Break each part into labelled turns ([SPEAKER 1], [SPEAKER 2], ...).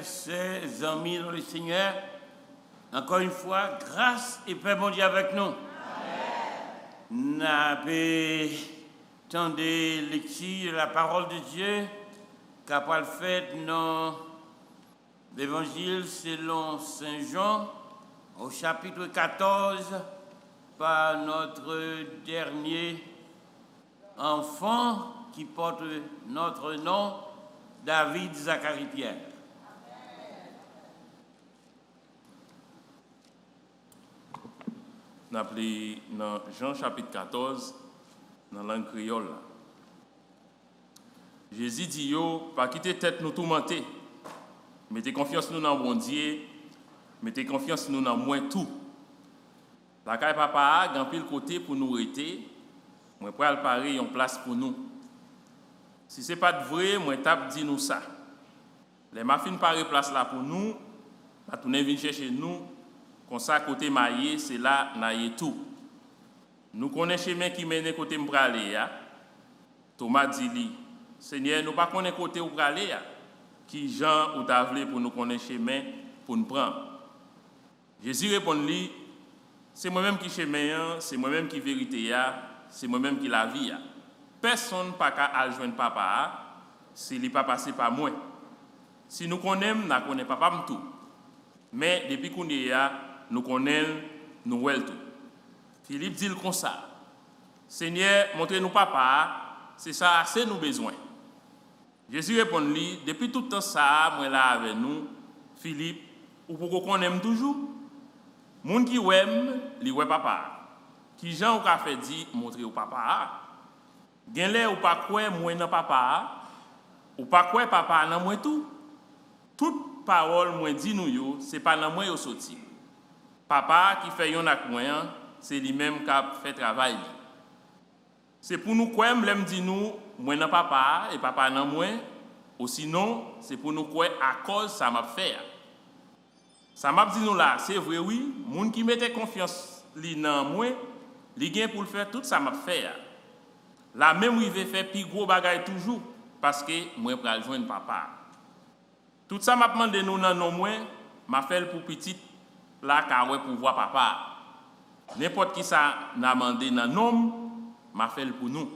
[SPEAKER 1] frères, sœurs, amis dans le Seigneur, encore une fois, grâce et paix bon Dieu avec nous. Nous avons entendu lecture de la parole de Dieu, qu'après le fait dans l'Évangile selon Saint Jean, au chapitre 14, par notre dernier enfant qui porte notre nom, David Zacharie Pierre.
[SPEAKER 2] Nous appelons dans Jean chapitre 14, dans la langue créole. Jésus dit, yo, pas quitter tête nous tourmenter. Mettez confiance nous dans bon Dieu, mettez confiance nous dans moins tout. La caille papa a grand pile côté pour nous arrêter. Moi pour aller parer une place pour nous. Si c'est pas de vrai, moi tape dit nous ça. Les mafines parer place là pour nous, pas tourner venir chercher nous. Comme ça côté maillé, c'est là naïe tout. Nous connaissons chemin qui mène côté m'braler ya. Thomas dit li, Seigneur, nous pas connaissons côté où braler ya. Qui Jean ou t'avlé pour nous connaître chemin pour nous prendre. Jésus répond lui, c'est moi-même qui chemin, c'est moi-même qui vérité ya, c'est moi-même qui la vie ya. Personne pas qu'à aller joindre papa, si il pas passé par moi. Si nous connaissons, nous connaissons papa tout. Mais depuis qu'on est là, nous connaissons, nous voyons tout. Philippe dit comme ça. Seigneur, montrez-nous papa, c'est ça, c'est nous besoin. Jésus répond lui, depuis tout le temps ça, moi là avec nous, Philippe, ou pour qu'on aime toujours. Moun qui aime, li ouais papa. Qui Jean ou fait dit, montrez au papa. Gen lè ou pas quoi moi nan papa, ou pas quoi papa nan moi tout. Toute parole moi dit nous yo, c'est pas nan moi yo sorti. Papa qui fait yon ak moi, c'est lui-même qui fait travail. C'est pour nous quoi m'lem dit nous, moi nan papa et papa nan moi, ou sinon c'est pour nous quoi à cause ça m'a fait. Ça m'a dit nous là, c'est vrai oui, moun qui mettait confiance li nan moi, li gen pour le faire tout ça m'a fait. La même où il veut faire plus gros bagay toujours parce que moi pral joindre papa. Tout ça m'a demandé nous nan non moi, m'a fait pour petit là car pour voir papa. N'importe qui ça n'a demandé nan nom, m'a fait pour nous.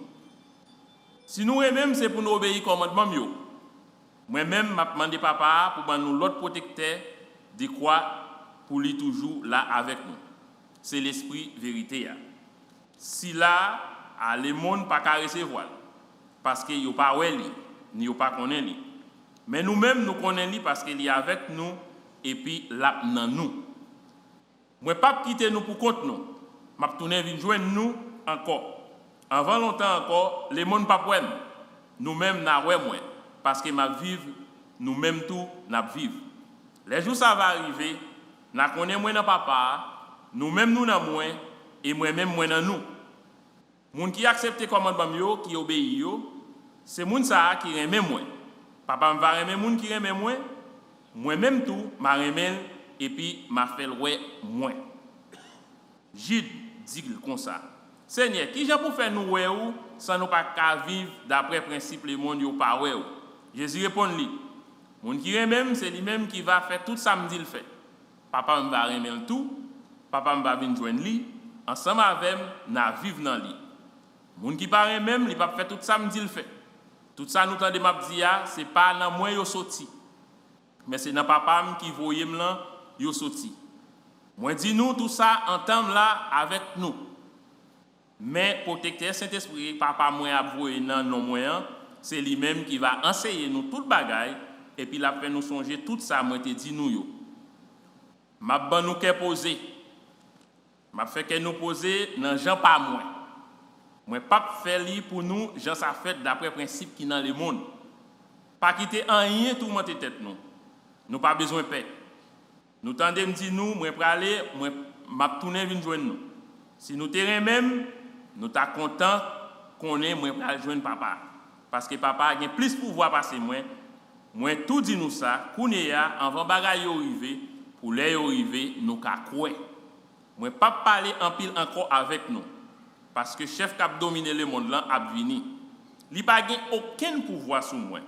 [SPEAKER 2] Si nous même c'est pour nous obéir commandement yo. Moi même m'a demandé papa pour nous l'autre protecteur de quoi pour lui toujours là avec nous. C'est l'esprit vérité. Si là à le monde pas qu'à recevoir parce que yo pas ouais li ni yo pas connaît li mais nous-mêmes nous connaît li parce qu'il est avec nous et puis là nan nous moi pas quitter nous pour compte nous m'a tourner vinn joindre nous encore avant longtemps encore le monde pas pour nous-mêmes n'a ouais moi parce que m'a vivre nous-mêmes tout n'a vivre les jours ça va arriver n'a connaît moi dans papa nous-mêmes nous dans moi et moi-même moi dans nous. Moun qui accepte commandement yo, qui obéit yo, c'est moun ça qui aime moi. Papa va aimer moun qui aime moi. Moi même tout, m'a aimé et puis m'a fait ouais moi. Jude dit comme ça. Seigneur, qui j'ai pour faire nous ouais ou sans nous pas qu'à vivre d'après principe le monde yo pas ouais ou. Jésus répond lui. Moun qui aime c'est lui-même qui va faire tout ça me dit le fait. Papa va aimer tout, papa va venir joindre lui, ensemble avec n'a vivre dans lui. Moun qui paraît même, il pas fait tout ça me dit le fait. Tout ça nous tande m'a dit c'est pas dans moi yo sorti. Mais c'est dans papa qui voyait là yo sorti. Moi dis nous tout ça entame là avec nous. Mais protecteur Saint-Esprit papa moi a voyé dans non moyen, c'est lui-même qui va enseigner nous toute bagaille et puis après nous songer tout ça moi te dit nous yo. M'a ban nous qu'est poser. M'a fait que nous poser dans Jean pas moi. Moi pas faire li pour nous, gens ça fait d'après principe qui dans le monde. Pas quitter rien tout monter tête nous. Nous pas besoin de paix. Nous tendez me dire nous, moi pour aller, moi m'a tourner venir joindre nous. Si nous terrain même, nous ta content qu'on est moi pour aller joindre papa parce que papa a plus pouvoir passer moi. Moi tout dit nous ça, qu'on est avant bagaille arriver pour les arriver nous ka quoi. Moi pas parler en pile encore avec nous. Parce que chef qui a dominé le monde là a venu. Il n'a pas aucun pouvoir sur moi.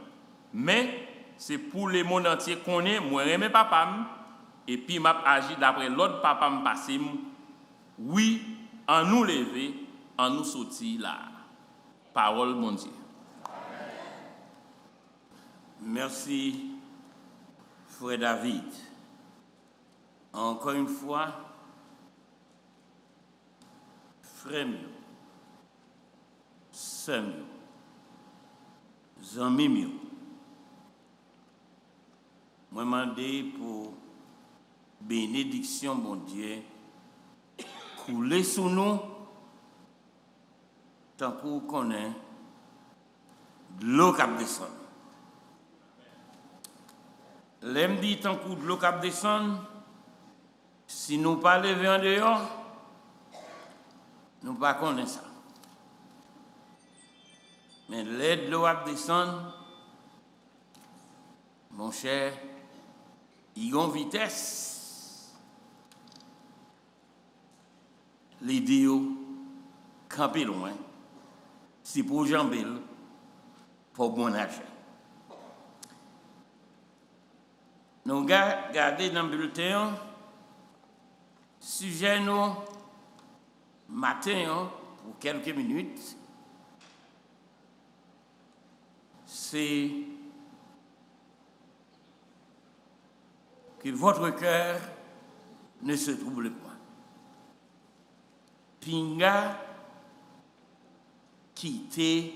[SPEAKER 2] Mais c'est pour le monde entier qu'on est, moi j'aime papa, et puis m'a agi d'après l'autre papa me passé. Oui, en nous lever, en nous sortir là. Parole, mon Dieu.
[SPEAKER 1] Merci, frère David. Encore une fois, frère, sœur, amis, moi demandé pour bénédiction, mon Dieu, couler sous nous, tant qu'on connaît de l'eau qui descend. L'aime dit tant qu'on de l'eau qui descend, si nous ne pas lever en dehors, nous ne pas connaître ça. Mais l'aide de l'eau à descendre, mon cher, il y a une vitesse. L'idée, camper loin, c'est pour jamber, pour bon argent. Nous regardons dans le bulletin, sujet nous, matin, pour quelques minutes, c'est que votre cœur ne se trouble pas. Pinga quitter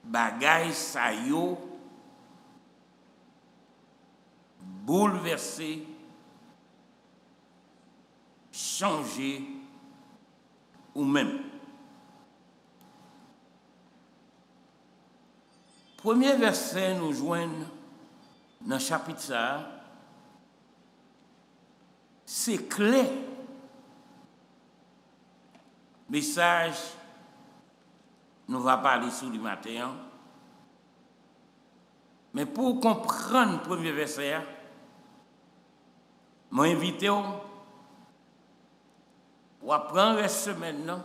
[SPEAKER 1] bagay sa yo bouleverser, changer ou même. Premier verset nous joignent dans le chapitre ça, c'est clé. Message, nous va parler sous le matin. Mais pour comprendre le premier verset, je m'invite à prendre la semaine,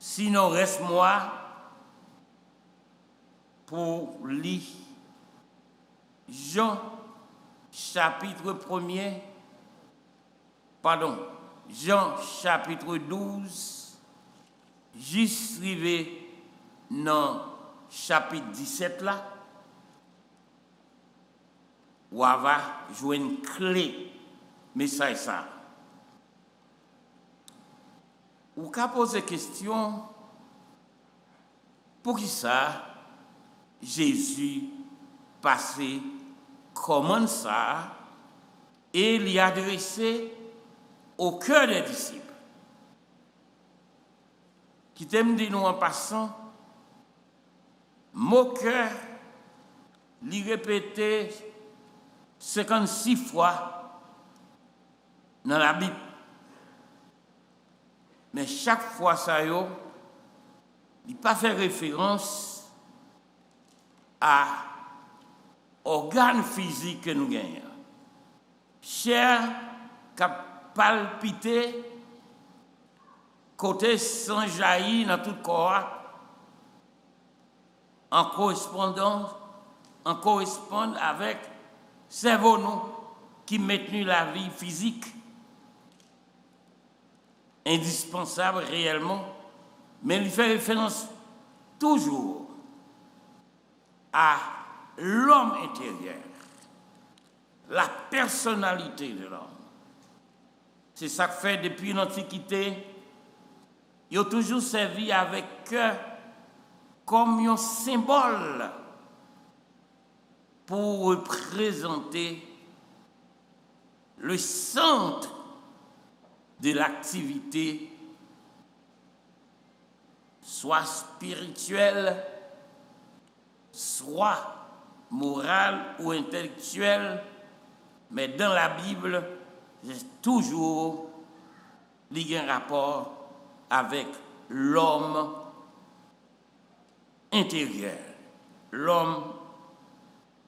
[SPEAKER 1] sinon reste moi pour lire Jean chapitre 1er, Jean chapitre 12, juste arrivé dans chapitre 17 là, où on va jouer une clé, message ça. Ou qu'à poser question, pour qui ça, Jésus passé comment ça, et l'y adressé au cœur des disciples. Qui t'aime dire nous en passant, mon cœur, l'y répéter 56 fois dans la Bible. Mais chaque fois ça il n'a pas fait référence à organes physiques que nous gagnons. Chair qui a palpité, côté sang jaillit dans tout le corps, en correspond avec cerveau nous qui maintenu la vie physique indispensable réellement, mais il fait référence toujours à l'homme intérieur, la personnalité de l'homme. C'est ça que fait depuis l'Antiquité, il a toujours servi avec cœur comme un symbole pour représenter le centre de l'activité, soit spirituelle, soit morale ou intellectuelle, mais dans la Bible, c'est toujours lié un rapport avec l'homme intérieur, l'homme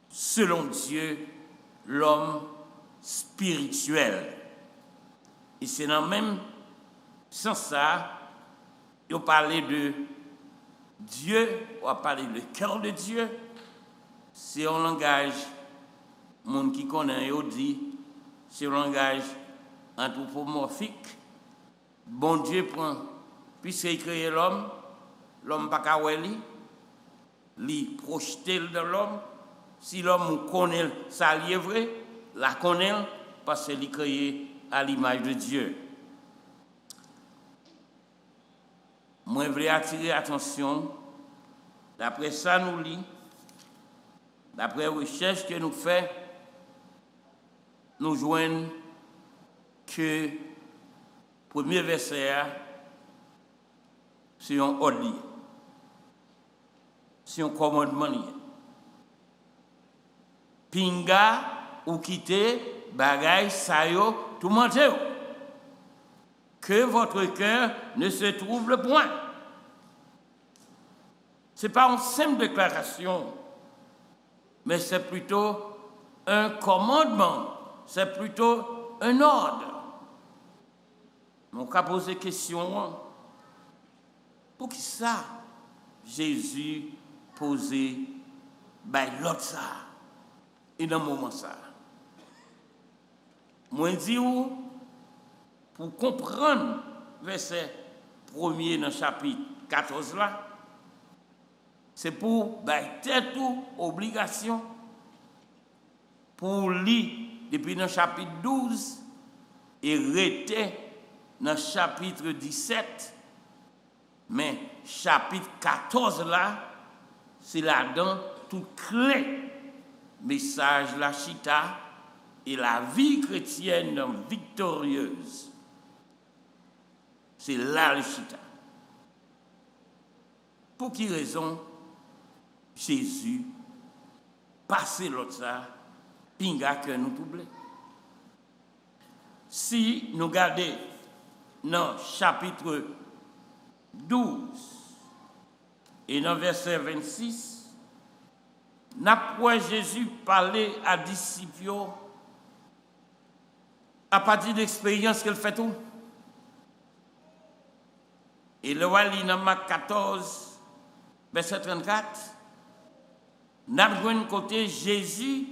[SPEAKER 1] selon Dieu, l'homme spirituel. Et c'est dans le même sens ça, il a parlé de Dieu, on a parlé du cœur de Dieu, c'est un langage, monde qui connaît, il dit, c'est un langage anthropomorphique. Bon Dieu prend, puisqu'il crée l'homme, l'homme pas qu'à il projette dans l'homme. Si l'homme connaît ça, il est vrai, la connaît parce qu'il est créé à l'image de Dieu. Moi, je voulais attirer l'attention, d'après ça, nous lit, d'après la recherche que nous faisons, nous joignons que le premier verset, c'est un ordre, c'est un commandement. Pinga ou quitter, bagay, sayo, tout manger. Que votre cœur ne se trouble point. Ce n'est pas une simple déclaration, mais c'est plutôt un commandement, c'est plutôt un ordre. On va poser la question, pour qui ça Jésus posait l'autre ça et dans le moment ça? Moi je dis pour comprendre verset 1er dans le chapitre 14 là, c'est pour tête ou obligation pour lire depuis dans le chapitre 12 et rester dans le chapitre 17, mais chapitre 14 là, c'est là-dedans tout clé message la chita et la vie chrétienne victorieuse. C'est là le chita. Pour quelle raison Jésus passait l'autre ça, pinga que nous troublons. Si nous regardons dans chapitre 12 et dans verset 26, n'après Jésus parler à disciples à partir d'expérience qu'elle fait tout. Et le wali dans Marc 14, verset 34, n'a pas côté Jésus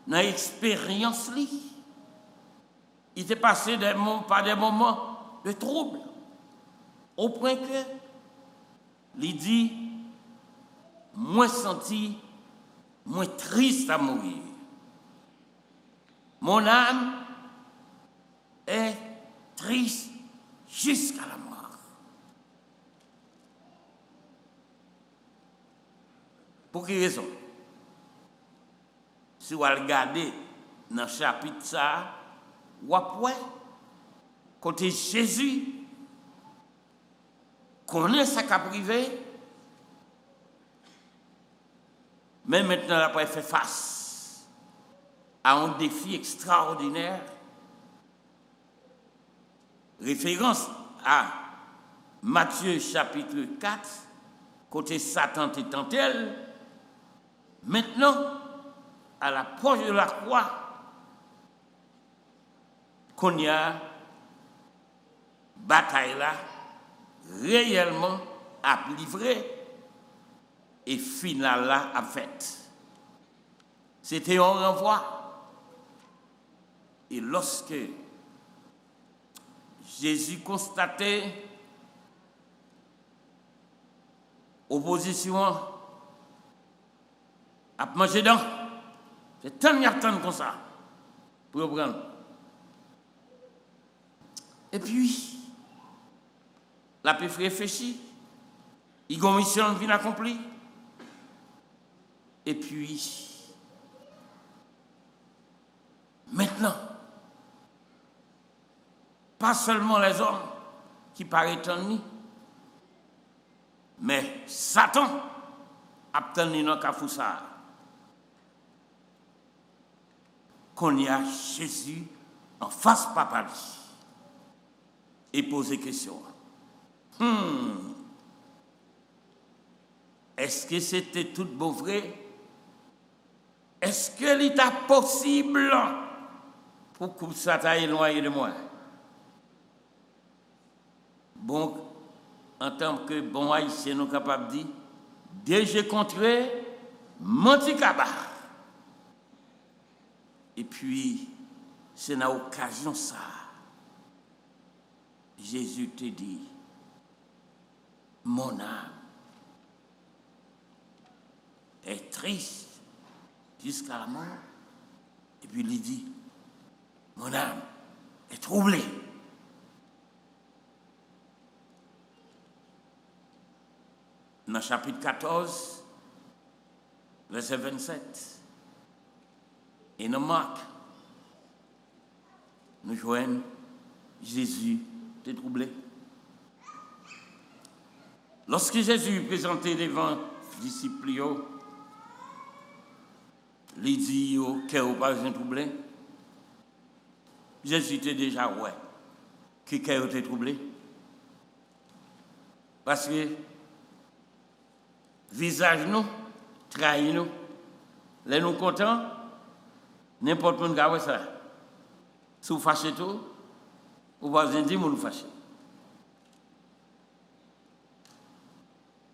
[SPEAKER 1] dans l'expérience li. Il était passé par des moments de trouble, au point que il dit, moi senti, moi triste à mourir. Mon âme est triste jusqu'à la mort. Pour quelle raison? Si vous regardez dans le chapitre ça, ou après, côté Jésus, connaît sa cas privé, mais maintenant, après, il fait face à un défi extraordinaire. Référence à Matthieu chapitre 4, côté Satan et Tantel. Maintenant, à l'approche de la croix, qu'on y a bataille là, réellement à livrer et final là à fait. C'était un renvoi. Et lorsque Jésus constatait opposition à manger dedans, c'est tant y attendre comme ça pour prendre. Et puis, la paix réfléchit, il y a une mission bien accomplie. Et puis, maintenant, pas seulement les hommes qui paraissent ennemis, mais Satan a tenu dans le Kafoussa. Qu'on y a Jésus en face papa et poser question. Est-ce que c'était tout beau vrai? Est-ce que l'état possible pour que ça t'aille éloigné de moi? Bon, en tant que bon haïtien, nous sommes capables de dire, Dieu j'ai contré, Mantikaba. Et puis, c'est dans l'occasion ça, Jésus te dit, mon âme est triste jusqu'à la mort. Et puis il dit, mon âme est troublée. Dans chapitre 14, verset 27, et dans Marc, nous joignons Jésus était troublé. Lorsque Jésus présentait devant les disciples, il dit qu'il n'y a pas un troublé. Jésus était déjà ouais, qu'il a été troublé. Parce que visage nous, trahit nous, les nous contents, n'importe qui a ça. Si vous fâchez tout, vous ne dire que vous fâchez.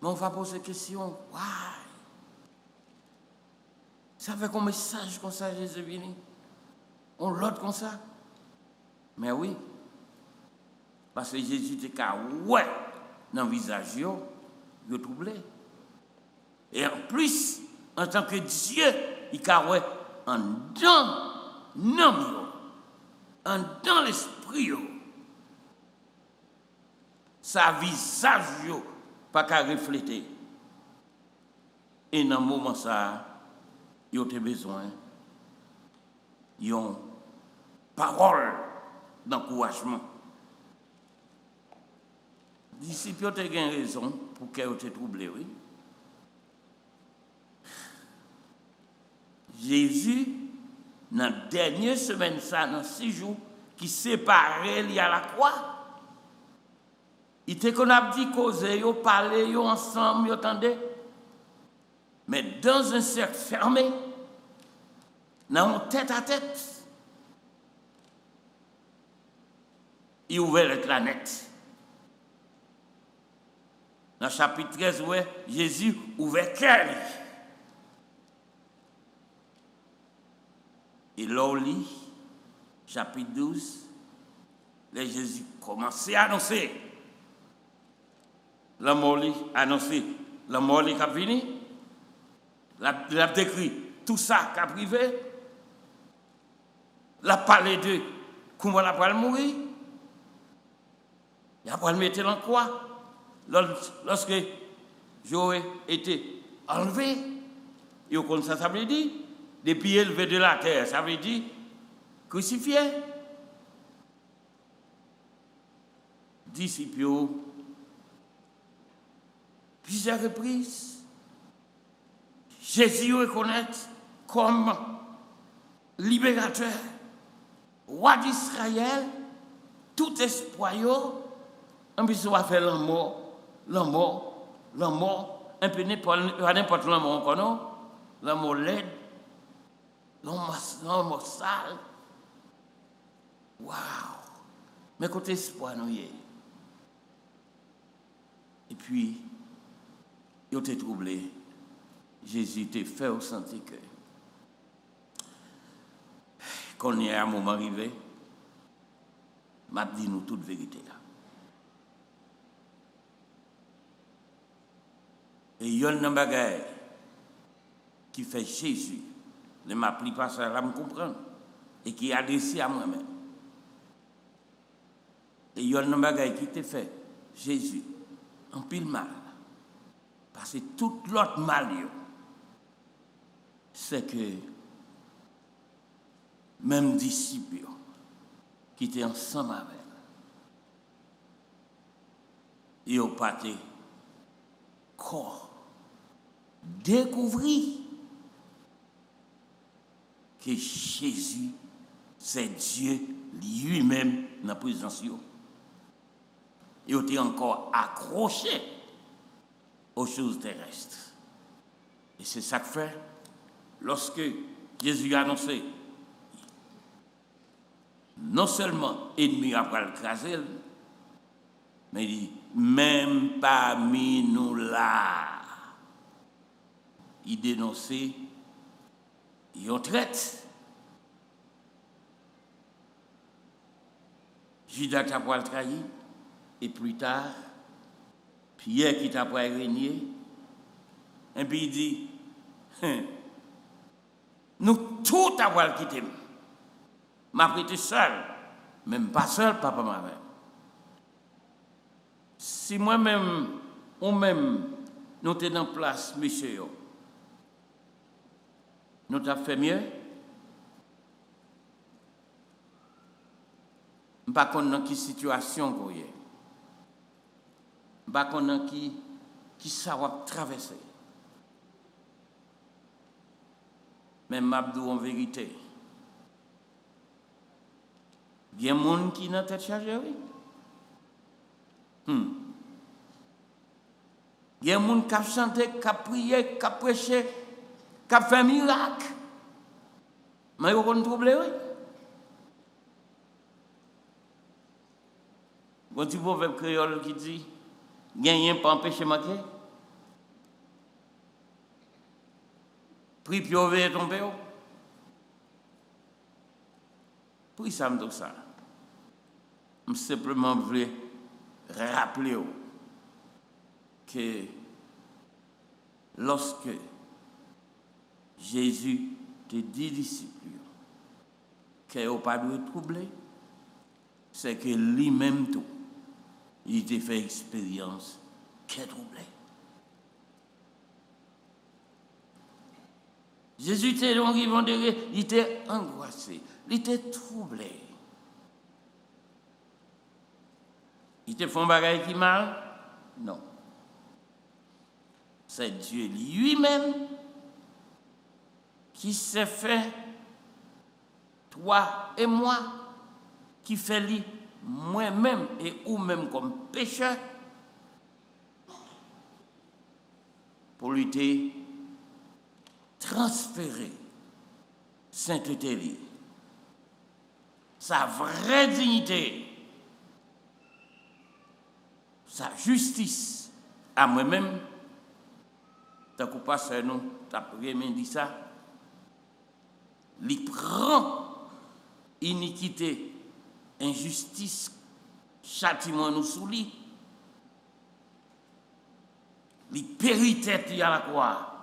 [SPEAKER 1] Mais on va poser la question, why? Ça fait comme message comme ça, Jésus venu. On l'autre comme ça. Mais oui, parce que Jésus était ouais dans le visage, il est troublé. Et en plus, en tant que Dieu, il est ouais en dedans, non, en dans l'esprit. Sa visage, pas qu'à refléter. Et dans le moment ça, il a besoin d'une parole d'encouragement. Les disciples ont raison pour qu'ils aient été troublés, oui. Jésus, dans la dernière semaine, ça, dans 6 jours, qui séparait il y a la croix, il était qu'on a dit causer, ils parlaient, ils ensemble, ils entendaient. Mais dans un cercle fermé, dans un tête à tête, il ouvrait la planète. Dans le chapitre 13, ouais, Jésus ouvrait cœur. Et là, lit, chapitre 12, là, Jésus commençait à annoncer. La mort annoncé, la mort qui a fini. Il a décrit tout ça qui a privé. Il a parlé de comment il a mourir. Il a le mettre en croix. Lorsque j'aurais été enlevé, et comme ça veut dire, depuis élevé de la terre, ça veut dire crucifié. Disciples, plusieurs reprises, Jésus reconnaît comme libérateur, roi d'Israël, tout espoir, on peut se faire l'amour, un peu n'importe l'amour encore, non? L'amour laid, l'amour sale. Waouh! Mais côté espoir, nous y est. Et puis, il était troublé. Jésus était fait au senti que quand il y a un moment arrivé, m'a dit nous toute vérité là. Et il y a un bagage qui fait Jésus, ne m'applique pas ça là, me comprendre, et qui est adressé à moi-même. Et il y a un bagage qui te fait Jésus en pile mal. Parce que tout l'autre mal, c'est que même disciples qui étaient ensemble avec ils ont pas corps découvrir que Jésus, c'est Dieu lui-même dans la présence. Ils ont été encore accrochés aux choses terrestres. Et c'est ça que fait, lorsque Jésus a annoncé, non seulement ennemi après le craser, mais il dit, même parmi nous là, il dénonçait, il en traite. Judas t'a pas trahi, et plus tard, Pierre qui t'a pas régné, et puis il dit, nous tout avoir quitté. M'a prêté seul, même pas seul, papa, maman. Si moi-même, ou même, nous sommes en place, monsieur, nous t'avons fait mieux. Je ne sais pas dans quelle situation vous êtes. Je ne sais pas dans qui ça va traverser. Mais je en vérité. Il y a des gens qui ont tête chargée, oui. Il y a des gens qui ont chanté, qui ont prié, qui ont prêché, qui ont fait un miracle. Mais ils ont troublé, oui. Un petit proverbe créole qui dit gagner pas empêcher manquer. Pris piover et tomber. Pour ça, me dit ça. Je simplement voulais rappeler que lorsque Jésus te dit disciples qu'il n'a pas de troubler, c'est que lui-même tout, il t'a fait expérience qu'il est troublé. Jésus était donc, il était angoissé, il était troublé. Il te fait un bagage qui mal? Non. C'est Dieu lui-même qui s'est fait, toi et moi, qui fait lui, moi-même et ou-même comme pécheur, pour lui transférer sainteté, sa vraie dignité, sa justice à moi-même. T'as coupé ça, nous, t'as vraiment dit ça. Il prend iniquité, injustice, châtiment nous sous lui. Il périt tête à la croix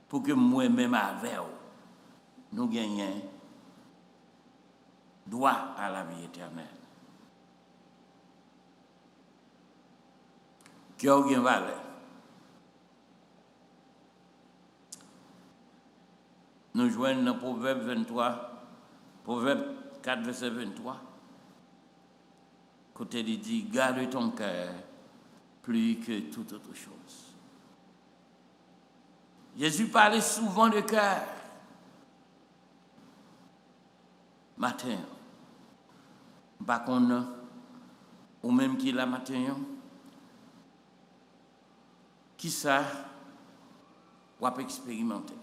[SPEAKER 1] pour que moi-même avec nous gagnions droit à la vie éternelle. Qui a bien valeur. Nous joignons dans Proverbe 23, Proverbe 4, verset 23. Côté il dit, garde ton cœur plus que toute autre chose. Jésus parlait souvent de cœur. Matin, pas qu'on ou même qui la matin, qui ça, ou a expérimenter.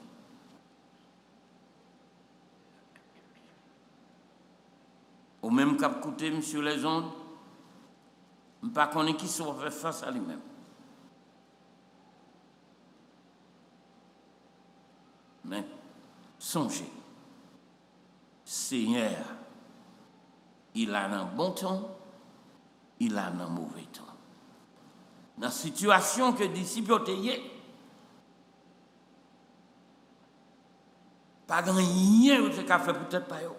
[SPEAKER 1] Ou même qu'à écouter sur les ondes, pas qu'on est qui soit fait face à lui-même. Mais songez, Seigneur, il a un bon temps, il a un mauvais temps. Dans la situation que les disciples ont été, pas grand rien qui a fait peut-être pas eux.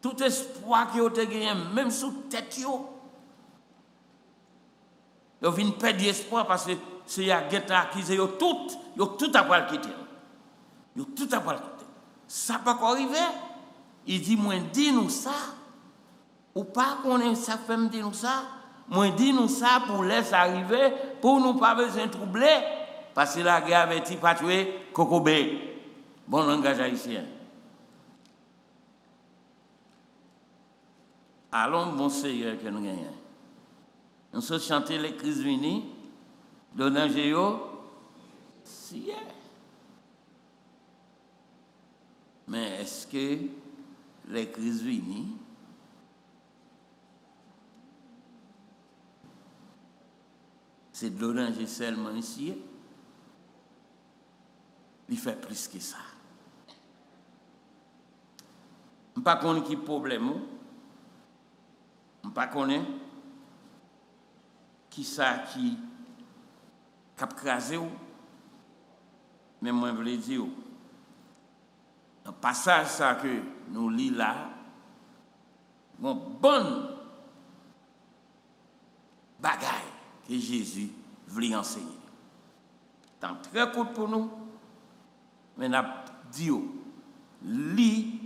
[SPEAKER 1] Tout espoir qui ont gagné, même sous tête, ils viennent perdre espoir parce que c'est la guette accusé, ils ont tout à voir quitter. Ils ont tout à voir quitter. Ça n'a pas arrivé. Il dit, moi, dis-nous ça. Ou pas qu'on ait ça fait me dire nous ça. Moi, dis-nous ça pour laisser arriver, pour nous pas besoin de troubler. Parce que la guerre avait dit, pas tuer, Kokobé. Bon langage haïtien. Allons, bon Seigneur, que nous gagnons. Nous sommes chanter les crises unies, donnant Géo, si. Mais est-ce que les crises unies c'est de l'oranger seulement ici? il fait plus que ça. Je ne sais pas qui problème, je ne sais pas qui ça qui a crasé, mais moi je veux dire, le passage ça que nous lisons là, une bonne bagaille que Jésus voulait enseigner. C'est très court pour nous, mais nous avons dit, lis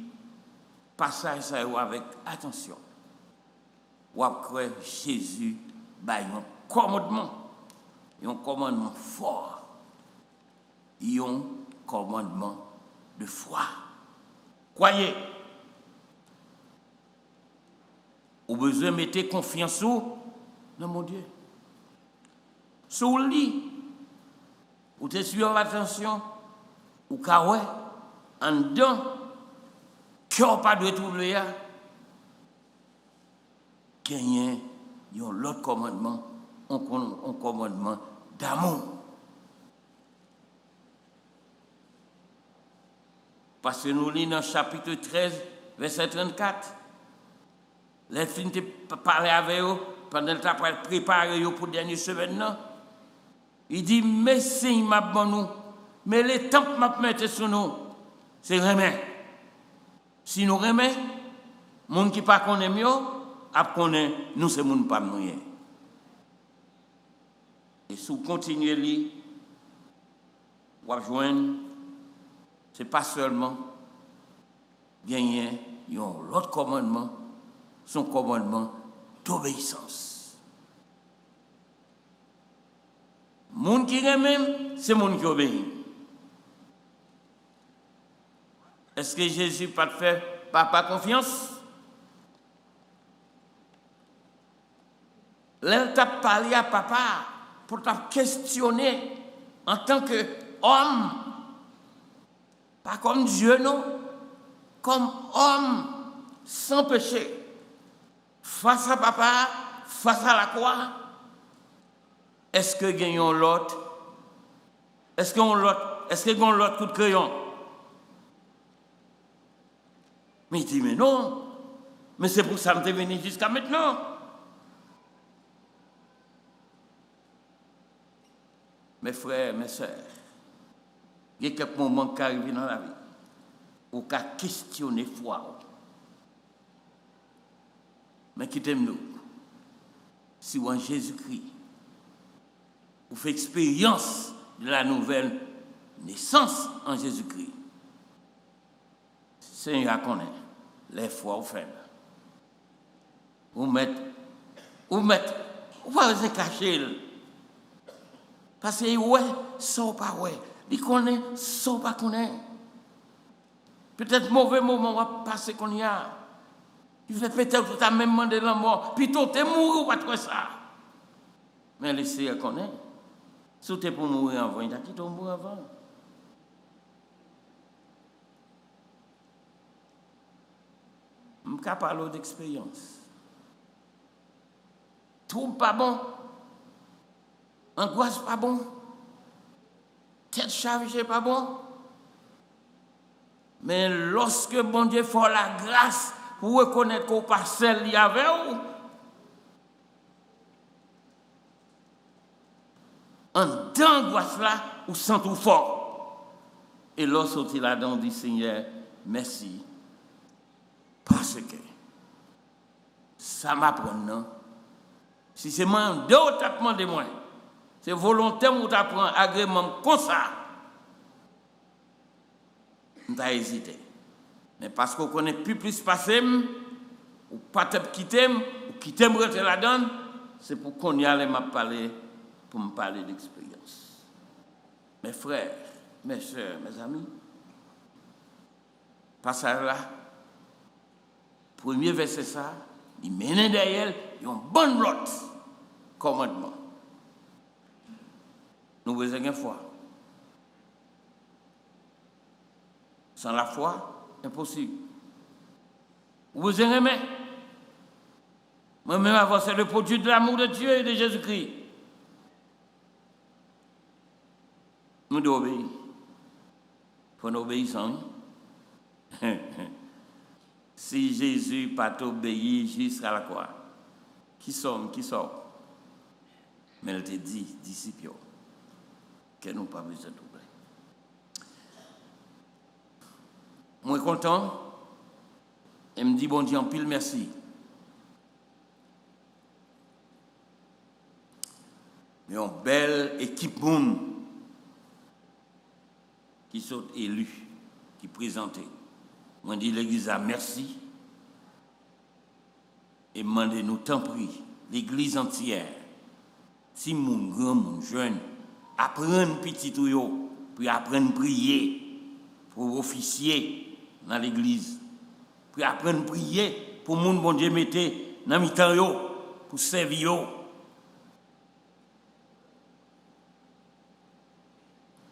[SPEAKER 1] passage ça avec attention. Ou après Jésus a un commandement fort, un commandement de foi. Croyez. Vous avez besoin de mettre confiance dans mon Dieu. Sous le lit, vous êtes suivre attention, ou kawé, en dedans, cœur pas de trouver, qu'il y a l'autre commandement, un commandement d'amour. Parce que nous lisons dans le chapitre 13, verset 34. Les filles ont parlé avec eux pendant le temps pour préparer pour la dernière semaine. Il dit, mais si m'a bon nous, mais les temps que m'a mettre sur nous, c'est remet. Si nous remet, les gens qui ne connaissent pas mieux, après nous, c'est les gens pas nous. Et si vous continuez à lire, vous joindre, ce n'est pas seulement gagner l'autre commandement, son commandement d'obéissance. Moun qui remet, c'est moun qui obéit. Est-ce que Jésus pas fait pas confiance? Là, t'a parlé à papa pour t'a questionner en tant qu'homme, pas comme Dieu, non, comme homme sans péché. Face à papa, face à la croix, est-ce que gagnons l'autre? Est-ce qu'on l'autre coup de crayon? Mais il dit, mais non, mais c'est pour ça que je suis venu jusqu'à maintenant. Mes frères, mes sœurs, il y a quelques moments qui arrivent dans la vie où on a questionné foi. Mais quittez-nous. Si vous en Jésus-Christ, vous faites expérience de la nouvelle naissance en Jésus-Christ, Seigneur connaît les fois au fait. Vous mettez, vous pas vous cacher. Parce que ouais, ça pas ouais. Il connaît, ça pas connaît. Peut-être mauvais moment va passer qu'on y a. Il fait peut-être tout à même demandé la mort. Puis toi, t'es mort ou pas de ça. Mais laissez connaître. Si tu es pour mourir avant, il a quitté mourir avant. Je ne peux pas parler d'expérience. Tout pas bon. Angoisse pas bon. Tête chargée pas bon. Mais lorsque bon Dieu fait la grâce pour reconnaître qu'on passe celle y avait ou en d'angoisse là ou sent tout fort. Et lorsque il a dit Seigneur, merci. Parce que ça m'apprend, non? Si c'est moi, deux tapements de moi, c'est volontaire où tu apprends agrément comme ça. Tu as hésité. Mais parce qu'on connaît plus passé, ou pas te quitter, ou quitter me rentrer là-dedans, c'est pour qu'on y aille parler, pour me parler d'expérience. Mes frères, mes soeurs, mes amis, passage là, premier verset ça, il mène derrière, il y a un bon lot commandement. Nous besoin de foi. Sans la foi, impossible. Vous besoin de moi-même avoir c'est le produit de l'amour de Dieu et de Jésus-Christ. Nous devons obéir. faut obéissance. Si Jésus n'a pas obéi jusqu'à la croix, qui sort? Mais elle te dit, disciples, que nous pas besoin de doubler. Moi content, et me dit bon Dieu en pile merci. Mais une belle équipe qui sont élus, qui présentés. Moi dis l'église a merci et demandez-nous tant pris l'église entière. Si mon grand, mon jeune, apprendre petit tout yo, puis apprendre à prier pour officier dans l'église, puis apprendre à prier pour mon bon Dieu mettez dans mi-temps yo, pour servir yo.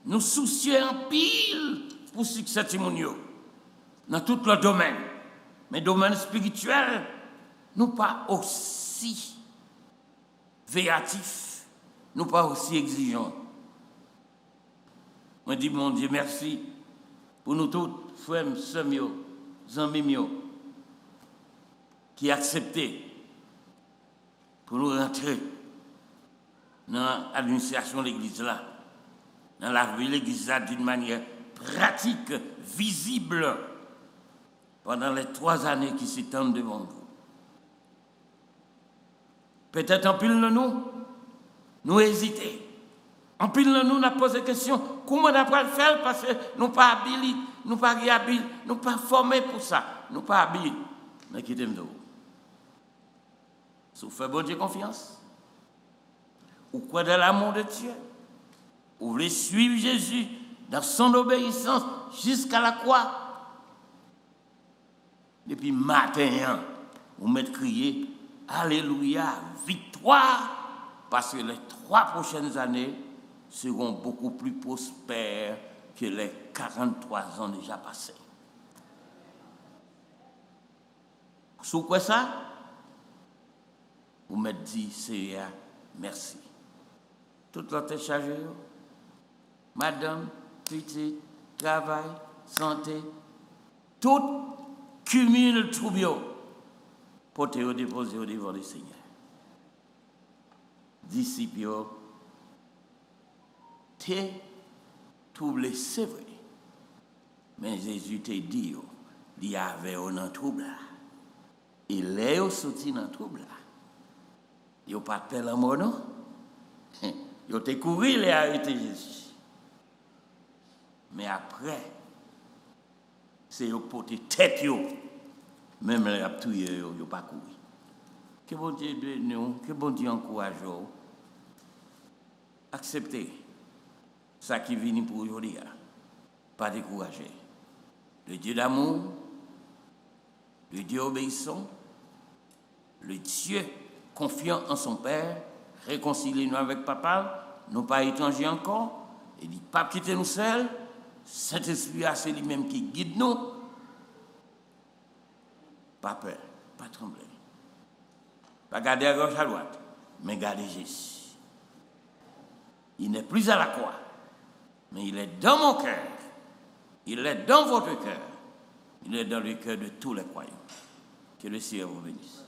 [SPEAKER 1] Nous soucions en pile pour succès témoignaux dans tout le domaine, mais domaine spirituel, nous pas aussi véatifs, nous pas aussi exigeants. Moi dis mon Dieu merci pour nous tous frères, sœurs, amis qui accepté pour nous rentrer dans l'administration de l'église là, dans la vie de l'église là d'une manière pratique, visible pendant les 3 années qui s'étendent devant vous. Peut-être en pile de nous hésitons. En pile de nous, nous posé la question, comment on va le faire parce que nous ne sommes pas habiles, nous ne sommes pas habiles, nous ne sommes pas formés pour ça, nous ne sommes pas habiles. Mais qui t'aime de vous? Si vous faites bon Dieu confiance, ou quoi de l'amour de Dieu, vous voulez suivre Jésus dans son obéissance jusqu'à la croix. Depuis matin, vous mettez crier Alléluia, victoire, parce que les 3 prochaines années seront beaucoup plus prospères que les 43 ans déjà passés. Sous quoi ça? Vous me dites, Seigneur, merci. Toute l'autre chargée, madame, petite, travail, santé, tout cumule tout bien pour te déposer au devant du Seigneur. Disciples, t'es troublé, c'est vrai. Mais Jésus t'a dit, il y avait un trouble. Il est sorti dans le trouble. Il n'y a pas de pelle en mort, non? Il a couru, il a arrêté Jésus. Mais après, c'est pour porter tête, même les appuyer, il n'y a pas couru. Que bon Dieu de nous, que bon Dieu encourage. Acceptez ça qui vient pour aujourd'hui. Pas décourager. Le Dieu d'amour, le Dieu obéissant, le Dieu confiant en son Père, réconciliez-nous avec Papa, nous pas étrangers encore, et dit pas quitter nous seuls, Saint-Esprit, c'est lui-même qui guide nous. Pas peur, pas trembler. Pas garder à gauche à droite, mais garder Jésus. Il n'est plus à la croix, mais il est dans mon cœur. Il est dans votre cœur. Il est dans le cœur de tous les croyants. Que le Seigneur vous bénisse.